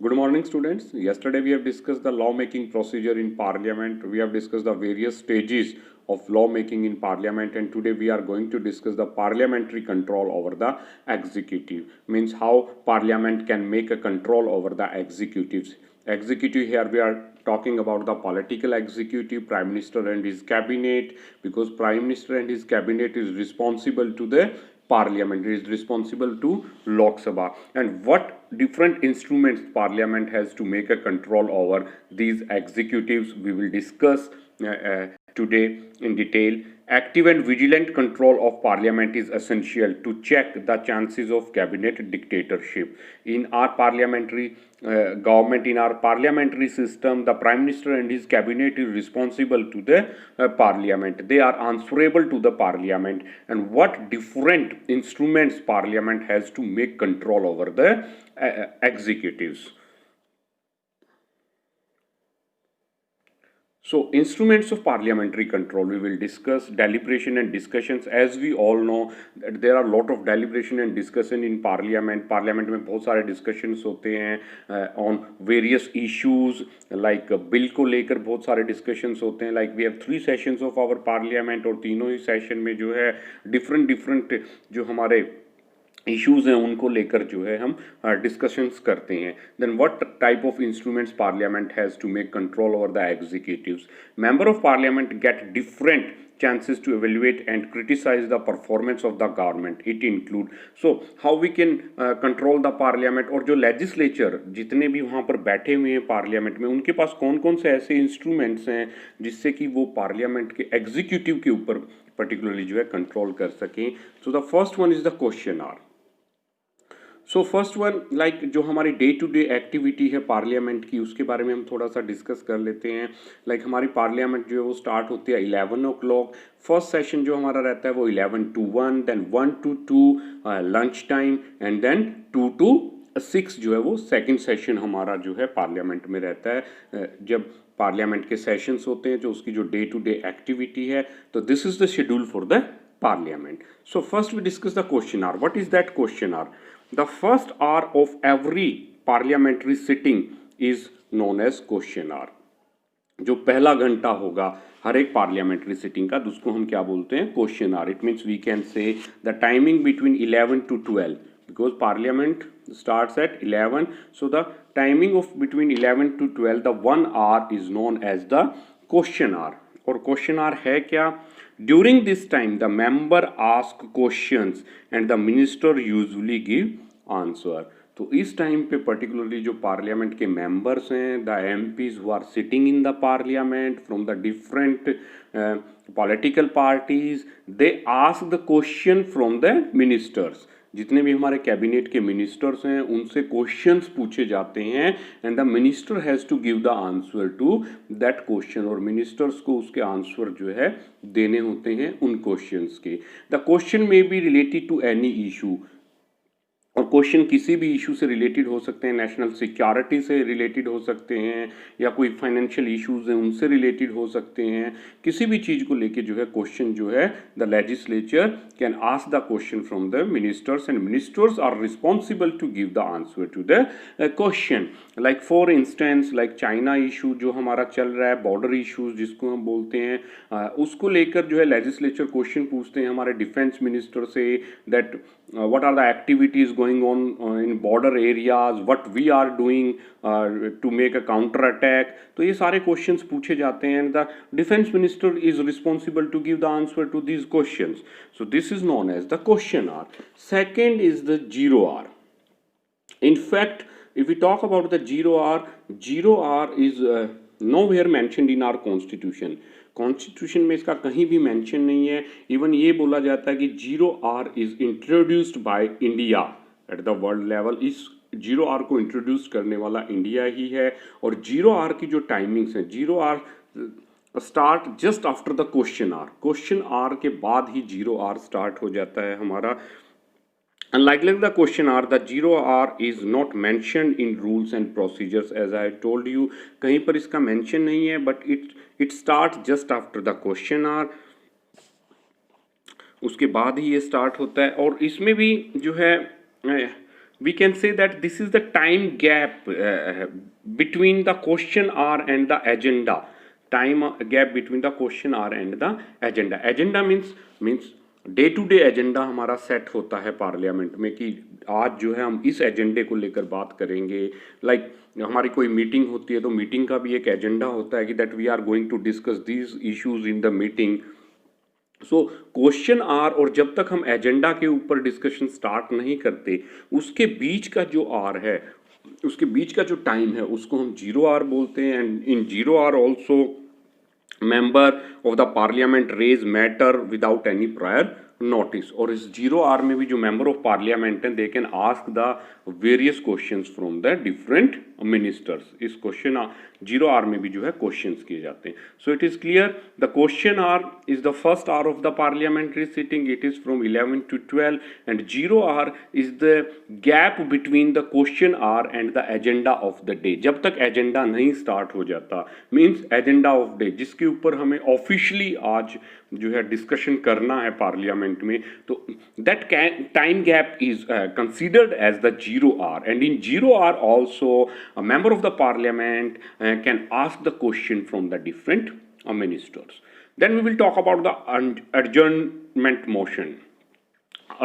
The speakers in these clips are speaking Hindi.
Good morning, students. Yesterday we have discussed the lawmaking procedure in Parliament. We have discussed the various stages of lawmaking in Parliament, and today we are going to discuss the parliamentary control over the executive. Means how Parliament can make a control over the executives. Executive, here we are talking about the political executive, Prime Minister and his cabinet, because Prime Minister and his cabinet is responsible to the Parliament, is responsible to Lok Sabha, and what different instruments Parliament has to make a control over these executives we will discuss today in detail. Active and vigilant control of Parliament is essential to check the chances of cabinet dictatorship. In our parliamentary government, in our parliamentary system, the Prime Minister and his cabinet is responsible to the Parliament. They are answerable to the Parliament, and what different instruments Parliament has to make control over the executives. So, instruments of parliamentary control we will discuss. Deliberation and discussions. As we all know that there are a lot of deliberation and discussion in parliament. Parliament में बहुत सारे discussions होते हैं on various issues, like bill को लेकर बहुत सारे discussions होते हैं. Like we have 3 sessions of our parliament, और तीनों ही session में जो है different जो हमारे इश्यूज हैं उनको लेकर जो है हम डिस्कशंस करते हैं. Then what type of instruments parliament has to make control over the executives. Member of parliament get different chances to evaluate and criticize the performance of the government. It include so how we can control the parliament, और जो legislature जितने भी वहाँ पर बैठे हुए हैं पार्लियामेंट में उनके पास कौन कौन से ऐसे इंस्ट्रूमेंट्स हैं जिससे कि वो पार्लियामेंट के एग्जीक्यूटिव के ऊपर पर्टिकुलरली जो है कंट्रोल कर सकें. So the first one is the question hour. So first one like जो हमारी डे टू डे एक्टिविटी है पार्लियामेंट की उसके बारे में हम थोड़ा सा डिस्कस कर लेते हैं. लाइक हमारी पार्लियामेंट जो है वो स्टार्ट होती है 11 o'clock. फर्स्ट सेशन जो हमारा रहता है वो 11 to 1, then 1 to 2 lunch time, and then 2 to 6 जो है वो सेकेंड सेशन हमारा जो है पार्लियामेंट में रहता है. जब पार्लियामेंट के सेशंस होते हैं जो उसकी जो डे टू डे एक्टिविटी है, तो this is the schedule for the parliament. So first we discuss the question hour. What is that question hour? The first hour of every parliamentary sitting is known as question hour. जो पहला घंटा होगा हर एक पार्लियामेंट्री सिटिंग का उसको हम क्या बोलते हैं? Question hour. It means we can say the timing between 11 to 12 because parliament starts at 11, so the timing of between 11 to 12, the 1 hour is known as the question hour. और क्वेश्चन आवर है क्या? During this time the member ask questions and the minister usually give answer. तो इस टाइम पे पर्टिकुलरली जो पार्लियामेंट के मेंबर्स हैं, the MPs who are sitting in the parliament from the different political parties, they ask the question from the ministers. जितने भी हमारे कैबिनेट के मिनिस्टर्स हैं उनसे क्वेश्चंस पूछे जाते हैं, and the minister has to give the answer to that question. और मिनिस्टर्स को उसके आंसर जो है देने होते हैं उन क्वेश्चंस के. The question may be related to any issue, और क्वेश्चन किसी भी इशू से रिलेटेड हो सकते हैं. नेशनल सिक्योरिटी से रिलेटेड हो सकते हैं, या कोई फाइनेंशियल इश्यूज हैं उनसे रिलेटेड हो सकते हैं. किसी भी चीज़ को लेके जो है क्वेश्चन जो है the legislature can ask the question from the ministers, and ministers are responsible to give the answer to the question. Like for instance like China issue जो हमारा चल रहा है, बॉर्डर इशूज जिसको हम बोलते हैं, उसको लेकर जो है लेजिस्लेचर क्वेश्चन पूछते हैं हमारे डिफेंस मिनिस्टर से, that what are the activities going on in border areas, what we are doing to make a counter attack. तो ये सारे questions पूछे जाते हैं, and the defense minister is responsible to give the answer to these questions. So this is known as the question hour. Second is the 0 hour. In fact, if we talk about the 0 hour is nowhere mentioned in our constitution. Constitution में इसका कहीं भी मेंशन नहीं है. इवन ये बोला जाता है कि 0 hour is introduced by India at the world level. इस 0 hour को इंट्रोड्यूस करने वाला इंडिया ही है. और 0 hour की जो टाइमिंग्स हैं, 0 hour start just after the question hour. Question hour के बाद ही 0 hour स्टार्ट हो जाता है हमारा. Unlike the question hour, the 0 hour is not mentioned in rules and procedures, as I told you. कहीं पर इसका mention नहीं है, but it starts just after the question hour. उसके बाद ही ये start होता है. और इसमें भी जो है we can say that this is the time gap between the question hour and the agenda. Time gap between the question hour and the agenda. Agenda means day to day agenda हमारा सेट होता है पार्लियामेंट में कि आज जो है हम इस एजेंडे को लेकर बात करेंगे. लाइक हमारी कोई मीटिंग होती है तो मीटिंग का भी एक एजेंडा होता है कि that we are going to discuss these issues in the meeting. So question hour, और जब तक हम एजेंडा के ऊपर डिस्कशन स्टार्ट नहीं करते उसके बीच का जो आर है, उसके बीच का जो टाइम है उसको हम जीरो आर बोलते हैं. And in zero hour also member of the parliament raise matter without any prior notice. और इस जीरो आर में भी जो member of parliament हैं they can ask the various questions from the different ministers. इस क्वेश्चन जीरो आर में भी जो है क्वेश्चंस किए जाते हैं. So it is clear the question hour is the first hour of the parliamentary sitting. It is from 11 to 12 and zero hour is the gap between the question hour and the agenda of the day. जब तक एजेंडा नहीं स्टार्ट हो जाता मीन्स एजेंडा ऑफ डे जिसके ऊपर हमें ऑफिशियली आज जो है डिस्कशन करना है पार्लियामेंट में, तो that time gap is considered as the zero hour. And in zero hour also a member of the parliament can ask the question from the different ministers. Then we will talk about the adjournment motion.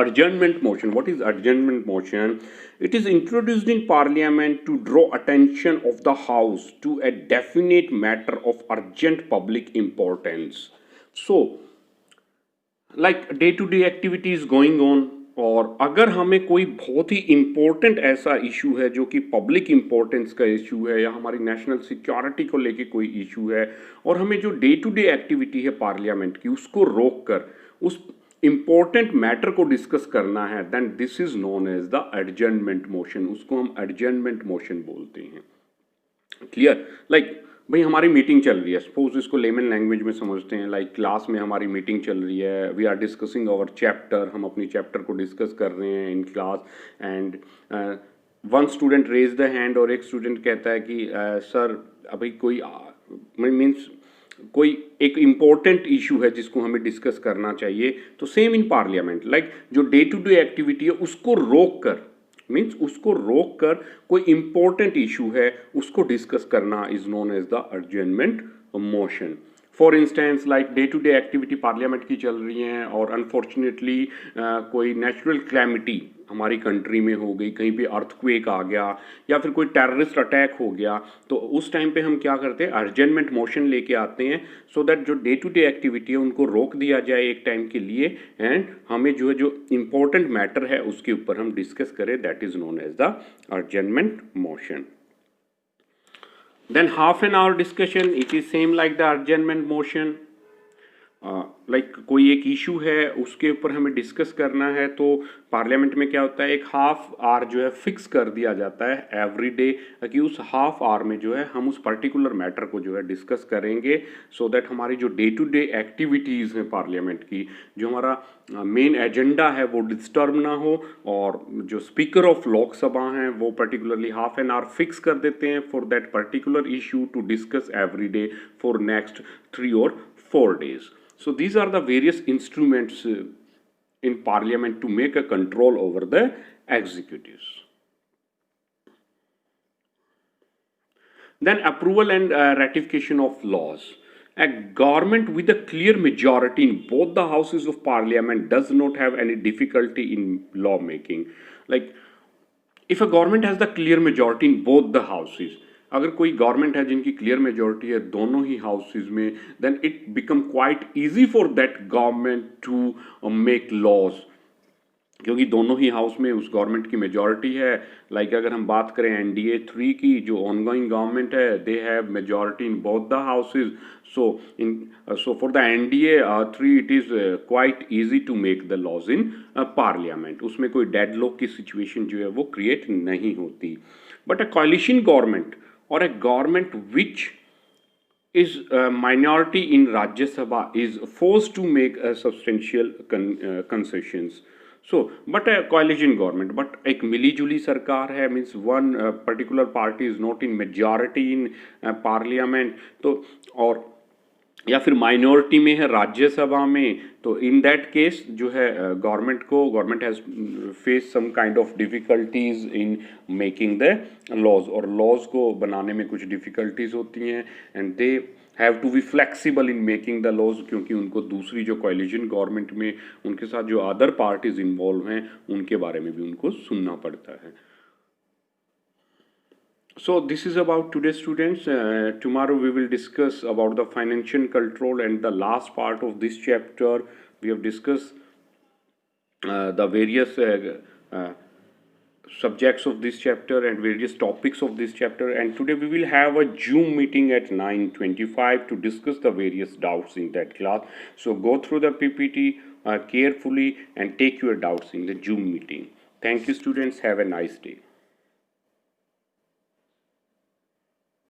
Adjournment motion. What is adjournment motion? It is introduced in parliament to draw attention of the house to a definite matter of urgent public importance. So like day to day activity is going on, और अगर हमें कोई बहुत ही इम्पोर्टेंट ऐसा इशू है जो कि पब्लिक इम्पोर्टेंस का इशू है या हमारी नेशनल सिक्योरिटी को लेके कोई इशू है, और हमें जो डे टू डे एक्टिविटी है पार्लियामेंट की उसको रोक कर उस इम्पोर्टेंट मैटर को डिस्कस करना है, then this is known as the adjournment motion. उसको हम एडजर्नमेंट मोशन बोलते हैं. क्लियर? लाइक भाई हमारी मीटिंग चल रही है, सपोज इसको लेमन लैंग्वेज में समझते हैं. लाइक क्लास में हमारी मीटिंग चल रही है, we are discussing our chapter, हम अपनी चैप्टर को डिस्कस कर रहे हैं in class. And one student raise the hand और एक स्टूडेंट कहता है कि सर अभी कोई मीन्स कोई एक इम्पोर्टेंट इशू है जिसको हमें डिस्कस करना चाहिए. तो सेम इन पार्लियामेंट, लाइक जो डे टू डे एक्टिविटी है उसको रोक कर मीन्स उसको रोक कर कोई इंपॉर्टेंट इशू है उसको डिस्कस करना is known as the adjournment motion. For instance like day to day activity parliament की चल रही हैं और अनफॉर्चुनेटली कोई नेचुरल क्लैमिटी हमारी कंट्री में हो गई, कहीं पे अर्थक्वेक आ गया या फिर कोई टेररिस्ट अटैक हो गया, तो उस टाइम पे हम क्या करते हैं, एडजर्नमेंट मोशन लेके आते हैं सो दैट जो डे टू डे एक्टिविटी है उनको रोक दिया जाए एक टाइम के लिए एंड हमें जो है जो इम्पोर्टेंट मैटर है उसके ऊपर हम डिस्कस करें. That is known as the adjournment motion. Then half an hour discussion, it is same like the adjournment motion. Like कोई एक इशू है उसके ऊपर हमें डिस्कस करना है तो पार्लियामेंट में क्या होता है, एक हाफ आवर जो है फिक्स कर दिया जाता है एवरी डे कि उस हाफ आवर में जो है हम उस पर्टिकुलर मैटर को जो है डिस्कस करेंगे सो दैट हमारी जो डे टू डे एक्टिविटीज़ हैं पार्लियामेंट की, जो हमारा मेन एजेंडा है वो डिस्टर्ब ना हो. और जो स्पीकर ऑफ लोकसभा हैं वो particularly half an hour fix कर देते हैं for that particular issue to discuss every day for next 3 or 4 days. So these are the various instruments in parliament to make a control over the executives. Then approval and ratification of laws. A government with a clear majority in both the houses of parliament does not have any difficulty in law making. Like if a government has the clear majority in both the houses, अगर कोई गवर्नमेंट है जिनकी क्लियर मेजोरिटी है दोनों ही हाउसेज में, then it become quite easy for that government to make laws, क्योंकि दोनों ही हाउस में उस गवर्नमेंट की मेजोरिटी है. लाइक अगर हम बात करें NDA 3 की, जो ऑनगोइंग गवर्नमेंट है, they have majority in both the houses. So for the NDA 3 it is quite easy to make the laws in parliament. उसमें कोई डेडलॉक की सिचुएशन जो है वो क्रिएट नहीं होती. But a coalition government or a government which is a minority in Rajya Sabha is forced to make a substantial concessions. So, but a coalition government, but एक मिली जुली सरकार है, means one particular party is not in majority in parliament, तो और या फिर माइनॉरिटी में है राज्यसभा में, तो इन दैट केस जो है government has face some kind of difficulties in making the laws, और लॉज को बनाने में कुछ डिफ़िकल्टीज होती हैं, and they have to be flexible in making the laws, क्योंकि उनको दूसरी जो कोalition गवर्नमेंट में उनके साथ जो अदर पार्टीज इन्वॉल्व हैं उनके बारे में भी उनको सुनना पड़ता है. So this is about today, students. Tomorrow we will discuss about the financial control, and the last part of this chapter we have discussed the various subjects of this chapter and various topics of this chapter, and today we will have a Zoom meeting at 9:25 to discuss the various doubts in that class. So go through the PPT carefully and take your doubts in the Zoom meeting. Thank you, students. Have a nice day.